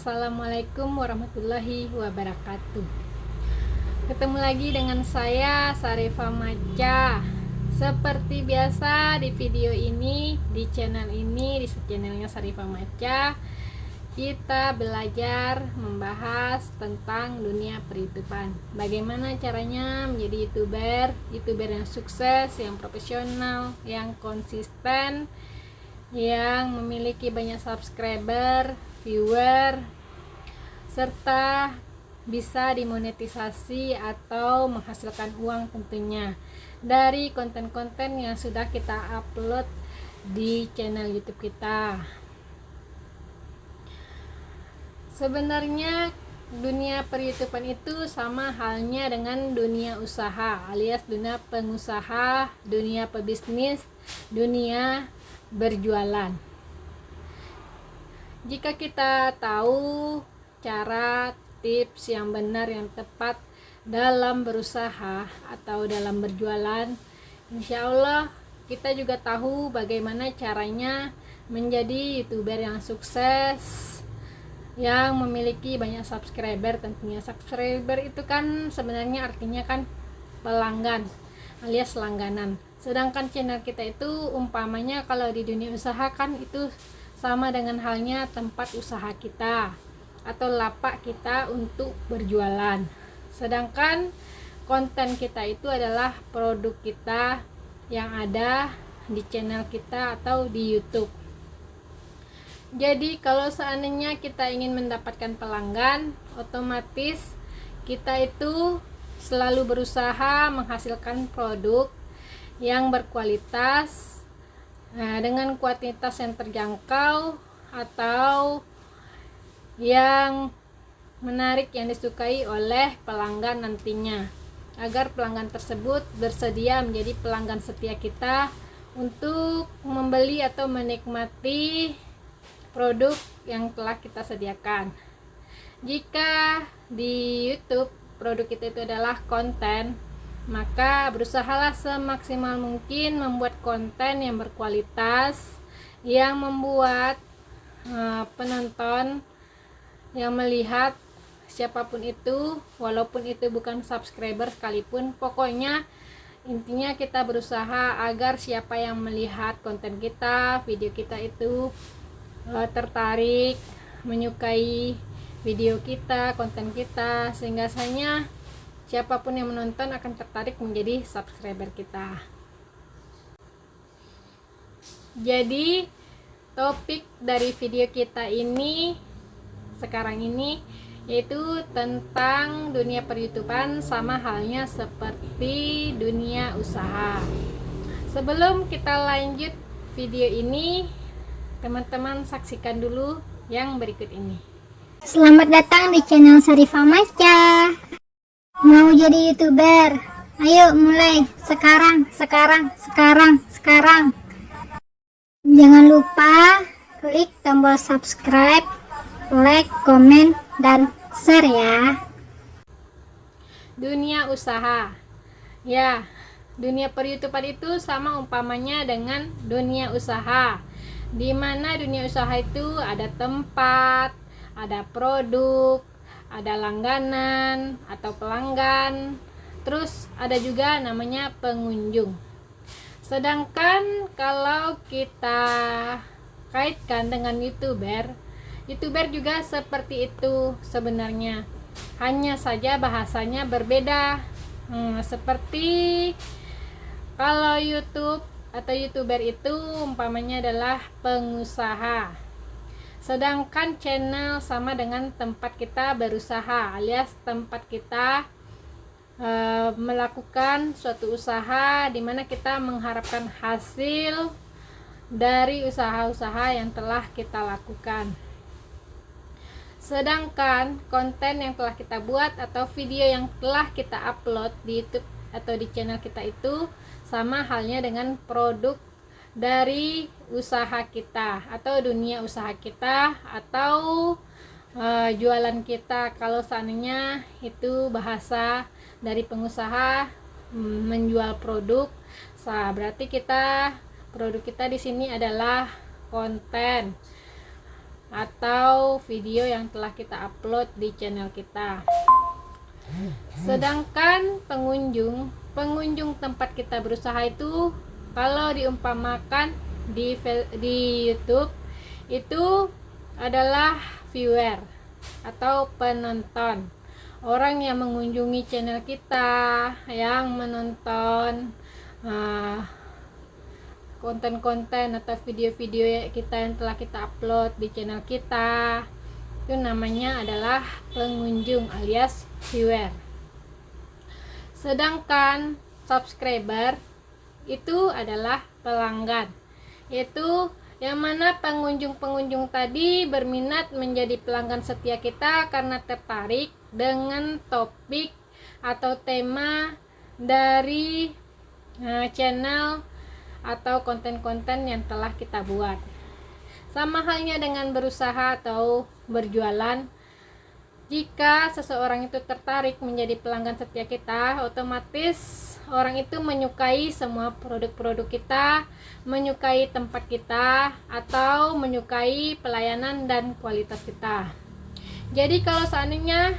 Assalamualaikum warahmatullahi wabarakatuh. Ketemu lagi dengan saya Sarifah Maca. Seperti biasa di video ini, di channel ini, di channelnya Sarifah Maca, kita belajar membahas tentang dunia per-YouTubean. Bagaimana caranya menjadi YouTuber yang sukses, yang profesional, yang konsisten, yang memiliki banyak subscriber, viewer, serta bisa dimonetisasi atau menghasilkan uang tentunya dari konten-konten yang sudah kita upload di channel YouTube kita. Sebenarnya dunia per-YouTubean itu sama halnya dengan dunia usaha alias dunia pengusaha, dunia pebisnis, dunia berjualan. Jika kita tahu cara, tips yang benar, yang tepat dalam berusaha atau dalam berjualan, insya Allah kita juga tahu bagaimana caranya menjadi YouTuber yang sukses, yang memiliki banyak subscriber. Tentunya subscriber itu kan sebenarnya artinya kan pelanggan alias langganan. Sedangkan channel kita itu umpamanya kalau di dunia usaha kan itu sama dengan halnya tempat usaha kita atau lapak kita untuk berjualan. Sedangkan konten kita itu adalah produk kita yang ada di channel kita atau di YouTube. Jadi kalau seandainya kita ingin mendapatkan pelanggan, otomatis kita itu selalu berusaha menghasilkan produk yang berkualitas, dengan kuantitas yang terjangkau atau yang menarik, yang disukai oleh pelanggan nantinya, agar pelanggan tersebut bersedia menjadi pelanggan setia kita untuk membeli atau menikmati produk yang telah kita sediakan. Jika di YouTube produk kita itu adalah konten, maka berusahalah semaksimal mungkin membuat konten yang berkualitas, yang membuat penonton yang melihat, siapapun itu, walaupun itu bukan subscriber sekalipun, pokoknya intinya kita berusaha agar siapa yang melihat konten kita, video kita itu tertarik, menyukai video kita, konten kita, sehingga siapapun yang menonton akan tertarik menjadi subscriber kita. Jadi topik dari video kita ini sekarang ini yaitu tentang dunia per-YouTubean, sama halnya seperti dunia usaha. Sebelum kita lanjut video ini, teman-teman saksikan dulu yang berikut ini. Selamat datang di channel Sarifah Maca. Mau jadi YouTuber? Ayo mulai sekarang. Jangan lupa klik tombol subscribe, like, komen, dan share ya. Dunia usaha. Ya, dunia per-YouTubean itu sama umpamanya dengan dunia usaha. Di mana dunia usaha itu ada tempat, ada produk, ada langganan atau pelanggan, terus ada juga namanya pengunjung. Sedangkan kalau kita kaitkan dengan YouTuber juga seperti itu sebenarnya, hanya saja bahasanya berbeda. Seperti kalau YouTube atau YouTuber itu umpamanya adalah pengusaha, sedangkan channel sama dengan tempat kita berusaha alias tempat kita melakukan suatu usaha di mana kita mengharapkan hasil dari usaha-usaha yang telah kita lakukan. Sedangkan konten yang telah kita buat atau video yang telah kita upload di YouTube atau di channel kita itu sama halnya dengan produk dari usaha kita atau dunia usaha kita atau jualan kita. Kalau seandainya itu bahasa dari pengusaha menjual produk, berarti produk kita di sini adalah konten. atau video yang telah kita upload di channel kita. Sedangkan pengunjung tempat kita berusaha itu, kalau diumpamakan di YouTube itu adalah viewer atau penonton, orang yang mengunjungi channel kita, yang menonton konten-konten atau video-video kita yang telah kita upload di channel kita. Itu namanya adalah pengunjung alias viewer. Sedangkan subscriber itu adalah pelanggan, yaitu yang mana pengunjung tadi berminat menjadi pelanggan setia kita karena tertarik dengan topik atau tema dari channel atau konten-konten yang telah kita buat. Sama halnya dengan berusaha atau berjualan. Jika seseorang itu tertarik menjadi pelanggan setia kita, otomatis orang itu menyukai semua produk-produk kita, menyukai tempat kita, atau menyukai pelayanan dan kualitas kita. Jadi kalau seandainya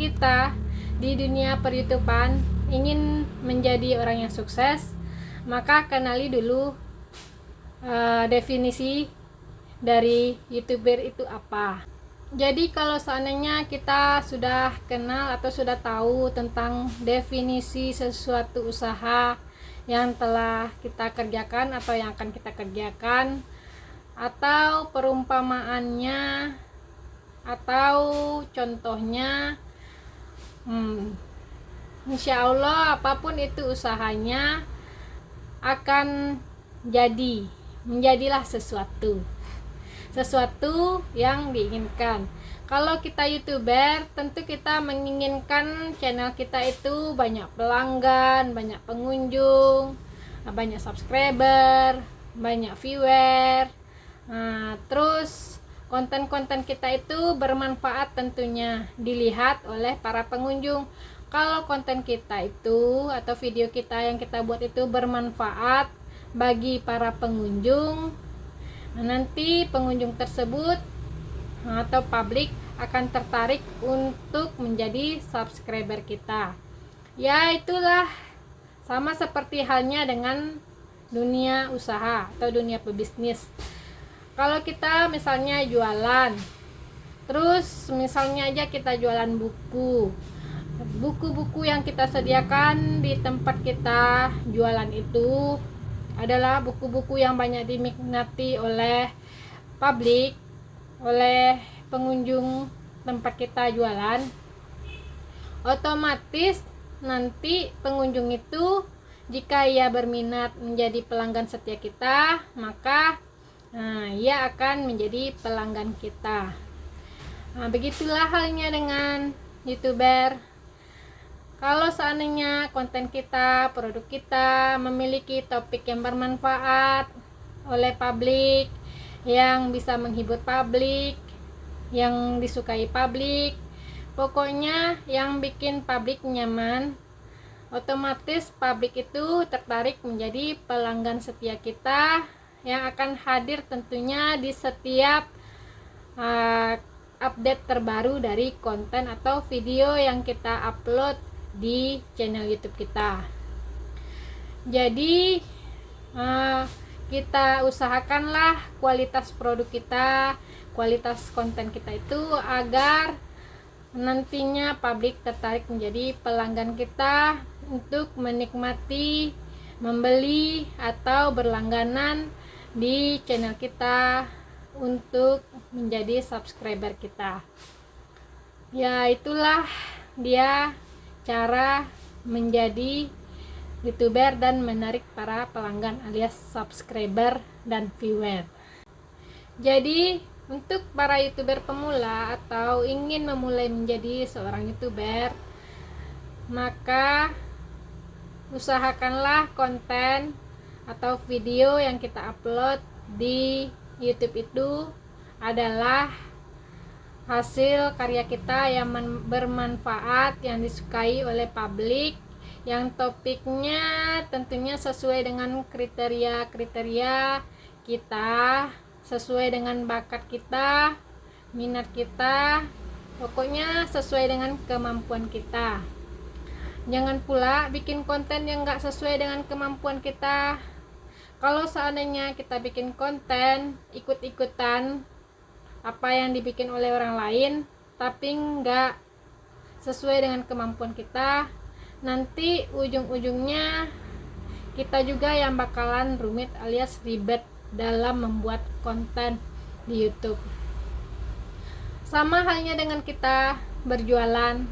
kita di dunia per-YouTubean ingin menjadi orang yang sukses, maka kenali dulu definisi dari YouTuber itu apa. Jadi kalau seandainya kita sudah kenal atau sudah tahu tentang definisi sesuatu usaha yang telah kita kerjakan atau yang akan kita kerjakan, atau perumpamaannya atau contohnya, insya Allah apapun itu usahanya akan menjadilah sesuatu yang diinginkan. Kalau kita YouTuber, tentu kita menginginkan channel kita itu banyak pelanggan, banyak pengunjung, banyak subscriber, banyak viewer. Terus konten-konten kita itu bermanfaat, tentunya dilihat oleh para pengunjung. Kalau konten kita itu atau video kita yang kita buat itu bermanfaat bagi para pengunjung, nanti pengunjung tersebut atau publik akan tertarik untuk menjadi subscriber kita. Ya, itulah sama seperti halnya dengan dunia usaha atau dunia pebisnis. Kalau kita misalnya jualan, terus misalnya aja kita jualan buku-buku yang kita sediakan di tempat kita jualan itu adalah buku-buku yang banyak diminati oleh publik, oleh pengunjung tempat kita jualan. Otomatis nanti pengunjung itu, jika ia berminat menjadi pelanggan setia kita, maka ia akan menjadi pelanggan kita. Begitulah halnya dengan YouTuber. Kalau seandainya konten kita, produk kita memiliki topik yang bermanfaat oleh publik, yang bisa menghibur publik, yang disukai publik, pokoknya yang bikin publik nyaman, otomatis publik itu tertarik menjadi pelanggan setia kita yang akan hadir tentunya di setiap update terbaru dari konten atau video yang kita upload di channel YouTube kita. Jadi kita usahakanlah kualitas produk kita, kualitas konten kita itu agar nantinya publik tertarik menjadi pelanggan kita untuk menikmati, membeli atau berlangganan di channel kita untuk menjadi subscriber kita. Ya, itulah dia cara menjadi YouTuber dan menarik para pelanggan alias subscriber dan viewer. Jadi untuk para YouTuber pemula atau ingin memulai menjadi seorang YouTuber, maka usahakanlah konten atau video yang kita upload di YouTube itu adalah hasil karya kita yang bermanfaat, yang disukai oleh publik, yang topiknya tentunya sesuai dengan kriteria-kriteria kita, sesuai dengan bakat kita, minat kita, pokoknya sesuai dengan kemampuan kita. Jangan pula bikin konten yang gak sesuai dengan kemampuan kita. Kalau seandainya kita bikin konten ikut-ikutan apa yang dibikin oleh orang lain, tapi nggak sesuai dengan kemampuan kita, nanti ujung-ujungnya kita juga yang bakalan rumit alias ribet dalam membuat konten di YouTube. Sama halnya dengan kita berjualan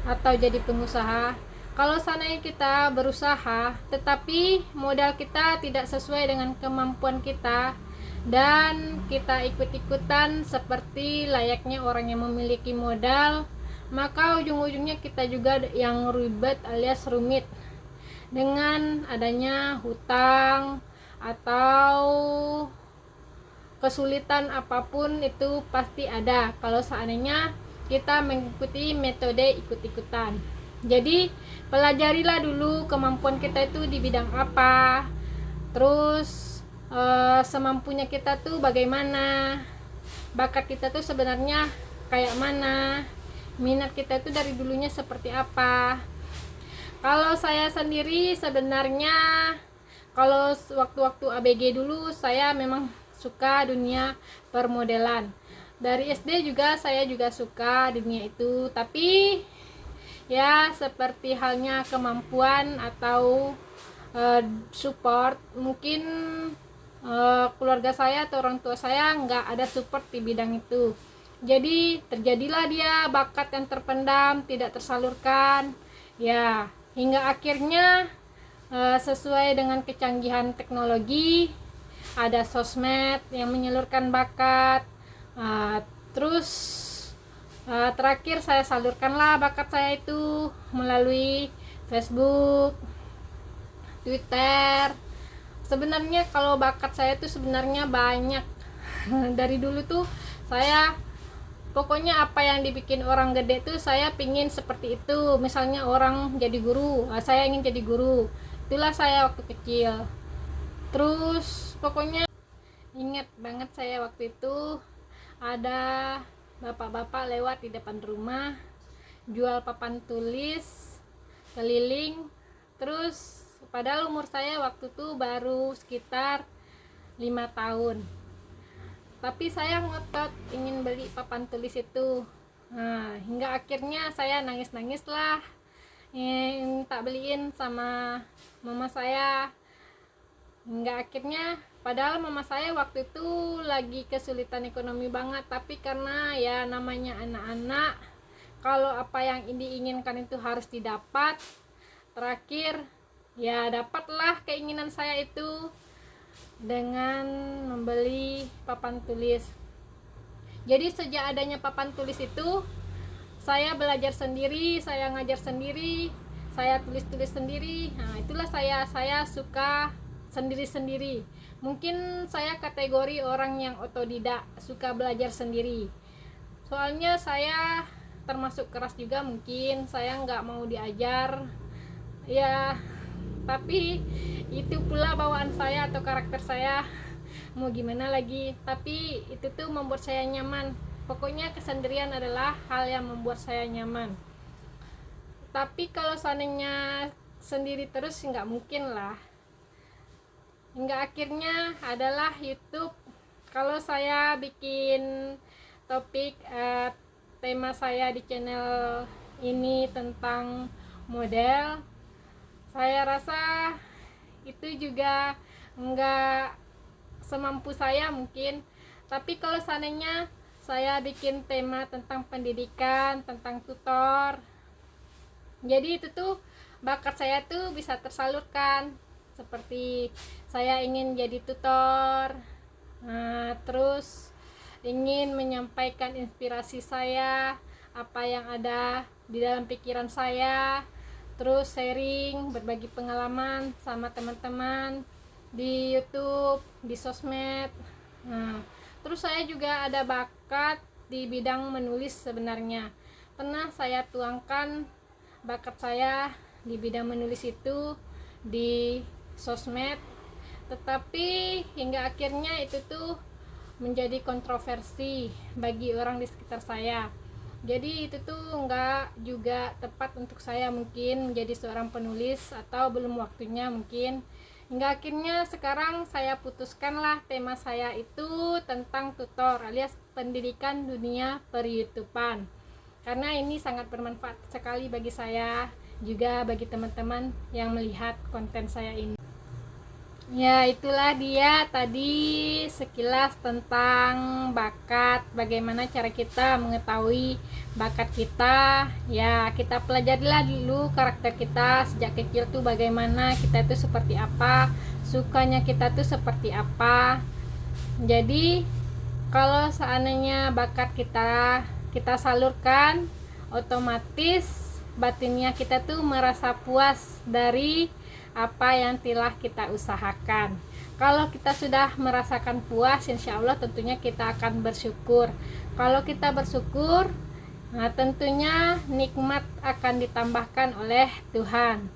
atau jadi pengusaha. Kalau seandainya kita berusaha tetapi modal kita tidak sesuai dengan kemampuan kita dan kita ikut-ikutan seperti layaknya orang yang memiliki modal, maka ujung-ujungnya kita juga yang ribet alias rumit dengan adanya hutang atau kesulitan apapun. Itu pasti ada kalau seandainya kita mengikuti metode ikut-ikutan. Jadi pelajarilah dulu kemampuan kita itu di bidang apa, terus semampunya kita tuh bagaimana, bakat kita tuh sebenarnya kayak mana, minat kita itu dari dulunya seperti apa. Kalau saya sendiri sebenarnya kalau waktu-waktu ABG dulu saya memang suka dunia permodelan. Dari SD juga saya juga suka dunia itu, tapi ya seperti halnya kemampuan atau support, mungkin keluarga saya atau orang tua saya nggak ada support di bidang itu. Jadi terjadilah dia bakat yang terpendam, tidak tersalurkan, ya hingga akhirnya sesuai dengan kecanggihan teknologi ada sosmed yang menyalurkan bakat. Terus terakhir saya salurkanlah bakat saya itu melalui Facebook, Twitter. Sebenarnya kalau bakat saya itu sebenarnya banyak. Dari dulu tuh saya pokoknya apa yang dibikin orang gede tuh saya pingin seperti itu. Misalnya orang jadi guru, saya ingin jadi guru. Itulah saya waktu kecil. Terus pokoknya ingat banget saya waktu itu ada bapak-bapak lewat di depan rumah jual papan tulis keliling. Terus padahal umur saya waktu itu baru sekitar 5 tahun, tapi saya ngotot ingin beli papan tulis itu. Hingga akhirnya saya nangis-nangis lah minta beliin sama mama saya. Hingga akhirnya padahal mama saya waktu itu lagi kesulitan ekonomi banget, tapi karena ya namanya anak-anak, kalau apa yang diinginkan itu harus didapat. Terakhir ya dapatlah keinginan saya itu dengan membeli papan tulis. Jadi sejak adanya papan tulis itu saya belajar sendiri, saya ngajar sendiri, saya tulis-tulis sendiri. Itulah saya suka sendiri-sendiri. Mungkin saya kategori orang yang otodidak, suka belajar sendiri. Soalnya saya termasuk keras juga, mungkin saya nggak mau diajar ya, tapi itu pula bawaan saya atau karakter saya, mau gimana lagi. Tapi itu tuh membuat saya nyaman. Pokoknya kesendirian adalah hal yang membuat saya nyaman. Tapi kalau seandainya sendiri terus nggak mungkin lah. Hingga akhirnya adalah YouTube. Kalau saya bikin topik tema saya di channel ini tentang model, saya rasa itu juga enggak semampu saya mungkin. Tapi kalau seandainya saya bikin tema tentang pendidikan, tentang tutor, jadi itu tuh bakat saya tuh bisa tersalurkan. Seperti saya ingin jadi tutor, terus ingin menyampaikan inspirasi saya, apa yang ada di dalam pikiran saya, terus sharing, berbagi pengalaman sama teman-teman di YouTube, di sosmed. Terus saya juga ada bakat di bidang menulis. Sebenarnya pernah saya tuangkan bakat saya di bidang menulis itu di sosmed, tetapi hingga akhirnya itu tuh menjadi kontroversi bagi orang di sekitar saya. Jadi itu tuh nggak juga tepat untuk saya mungkin menjadi seorang penulis, atau belum waktunya mungkin. Hingga akhirnya sekarang saya putuskanlah tema saya itu tentang tutor alias pendidikan dunia per-YouTubean, karena ini sangat bermanfaat sekali bagi saya, juga bagi teman-teman yang melihat konten saya ini. Ya, itulah dia tadi sekilas tentang bakat, bagaimana cara kita mengetahui bakat kita. Ya, kita pelajarilah dulu karakter kita sejak kecil tuh, bagaimana kita tuh seperti apa, sukanya kita tuh seperti apa. Jadi kalau seandainya bakat kita salurkan, otomatis batinnya kita tuh merasa puas dari apa yang telah kita usahakan. Kalau kita sudah merasakan puas, insya Allah tentunya kita akan bersyukur. Kalau kita bersyukur, nah tentunya nikmat akan ditambahkan oleh Tuhan,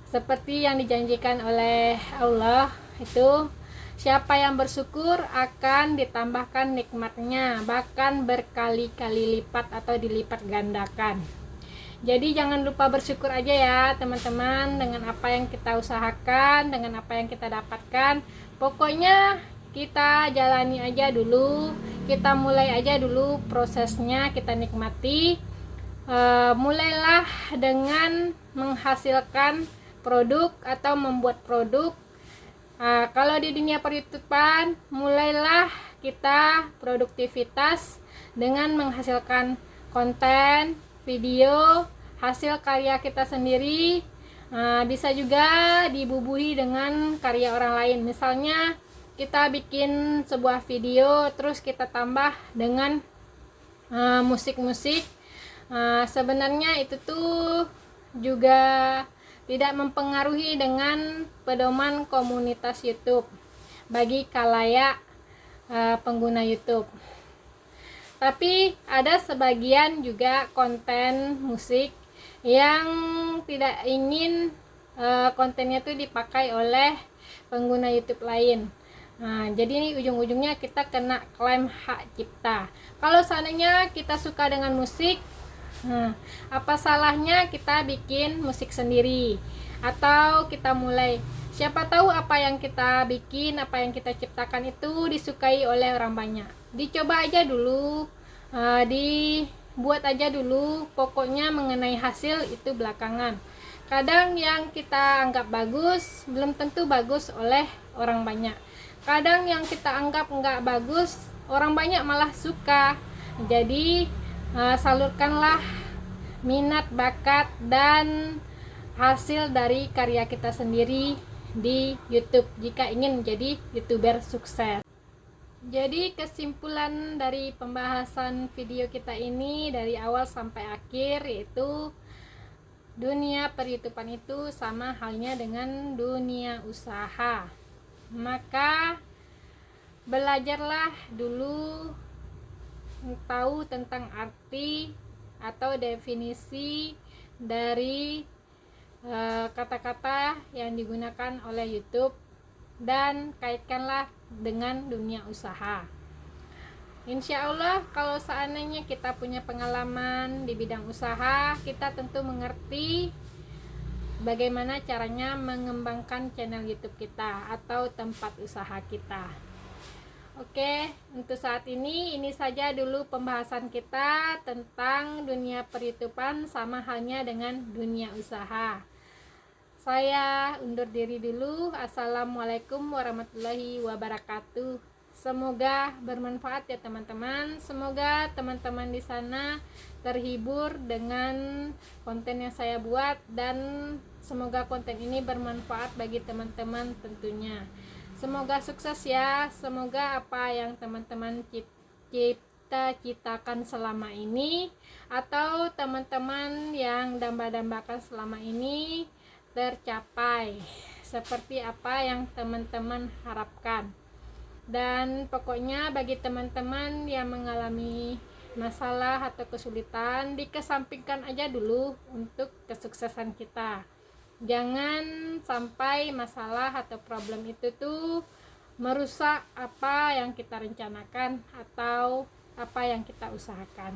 seperti yang dijanjikan oleh Allah itu, siapa yang bersyukur akan ditambahkan nikmatnya, bahkan berkali-kali lipat atau dilipat gandakan. Jadi jangan lupa bersyukur aja ya teman-teman, dengan apa yang kita usahakan, dengan apa yang kita dapatkan. Pokoknya kita jalani aja dulu, kita mulai aja dulu prosesnya, kita nikmati. Mulailah dengan menghasilkan produk atau membuat produk. Kalau di dunia per-YouTubean, mulailah kita produktivitas dengan menghasilkan konten, video, hasil karya kita sendiri. Bisa juga dibubuhi dengan karya orang lain. Misalnya kita bikin sebuah video terus kita tambah dengan musik-musik. Sebenarnya itu tuh juga tidak mempengaruhi dengan pedoman komunitas YouTube bagi khalayak pengguna YouTube. Tapi ada sebagian juga konten musik yang tidak ingin kontennya itu dipakai oleh pengguna YouTube lain. Jadi ini ujung-ujungnya kita kena klaim hak cipta. Kalau seandainya kita suka dengan musik, apa salahnya kita bikin musik sendiri, atau kita mulai, siapa tahu apa yang kita bikin, apa yang kita ciptakan itu disukai oleh orang banyak. Dicoba aja dulu, dibuat aja dulu, pokoknya mengenai hasil itu belakangan. Kadang yang kita anggap bagus belum tentu bagus oleh orang banyak. Kadang yang kita anggap nggak bagus, orang banyak malah suka. Jadi salurkanlah minat, bakat, dan hasil dari karya kita sendiri di YouTube jika ingin menjadi YouTuber sukses. Jadi kesimpulan dari pembahasan video kita ini dari awal sampai akhir, yaitu dunia per-YouTubean itu sama halnya dengan dunia usaha. Maka belajarlah dulu tahu tentang arti atau definisi dari kata-kata yang digunakan oleh YouTube, dan kaitkanlah dengan dunia usaha. Insya Allah kalau seandainya kita punya pengalaman di bidang usaha, kita tentu mengerti bagaimana caranya mengembangkan channel YouTube kita atau tempat usaha kita. Oke, untuk saat ini saja dulu pembahasan kita tentang dunia per-YouTubean sama halnya dengan dunia usaha. Saya undur diri dulu. Assalamualaikum warahmatullahi wabarakatuh. Semoga bermanfaat ya teman-teman. Semoga teman-teman di sana terhibur dengan konten yang saya buat, dan semoga konten ini bermanfaat bagi teman-teman tentunya. Semoga sukses ya. Semoga apa yang teman-teman cita-citakan selama ini, atau teman-teman yang damba-dambakan selama ini, tercapai seperti apa yang teman-teman harapkan. Dan pokoknya bagi teman-teman yang mengalami masalah atau kesulitan, dikesampingkan aja dulu untuk kesuksesan kita. Jangan sampai masalah atau problem itu tuh merusak apa yang kita rencanakan atau apa yang kita usahakan.